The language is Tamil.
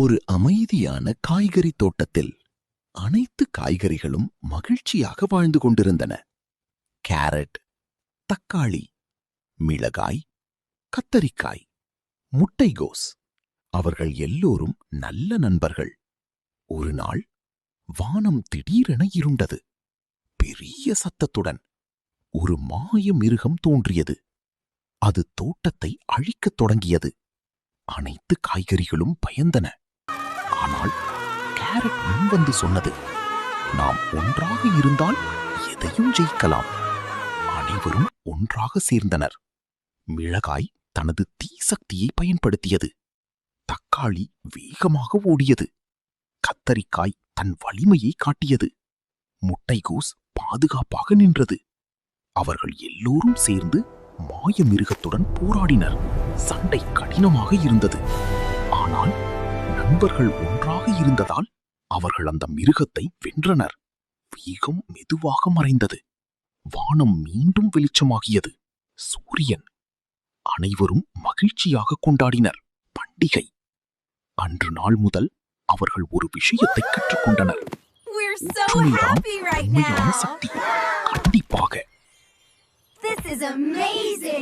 ஒரு அமைதியான காய்கறி தோட்டத்தில் அனைத்து காய்கறிகளும் மகிழ்ச்சியாக வாழ்ந்து கொண்டிருந்தன. கேரட், தக்காளி, மிளகாய், கத்தரிக்காய், முட்டைகோஸ், அவர்கள் எல்லோரும் நல்ல நண்பர்கள். ஒரு நாள் வானம் திடீரென இருண்டது. பெரிய சத்தத்துடன் ஒரு மாய மிருகம் தோன்றியது. அது தோட்டத்தை அழிக்கத் தொடங்கியது. அனைத்து காய்கறிகளும் பயந்தன. ஆனால் கேரட் முன்வந்து சொன்னது, நாம் ஒன்றாக இருந்தால் எதையும் ஜெயிக்கலாம். அனைவரும் ஒன்றாக சேர்ந்தனர். மிளகாய் தனது தீ சக்தியை பயன்படுத்தியது. தக்காளி வேகமாக ஓடியது. கத்தரிக்காய் தன் வலிமையை காட்டியது. முட்டைகோஸ் பாதுகாப்பாக நின்றது. அவர்கள் எல்லோரும் சேர்ந்து மாய மிருகத்துடன் போராடினர். சண்டை கடினமாக இருந்தது. ஆனால் நண்பர்கள் ஒன்றாக இருந்ததால் அவர்கள் அந்த மிருகத்தை வென்றனர். வேகம் மெதுவாக மறைந்தது. வானம் மீண்டும் வெளிச்சமாகியது. சூரியன். அனைவரும் மகிழ்ச்சியாக கொண்டாடினர். பண்டிகை. அன்று நாள் முதல் அவர்கள் ஒரு விஷயத்தை கற்றுக்கொண்டனர். ஒற்றுமைதான் உண்மையான சக்தி. கண்டிப்பாக. This is amazing!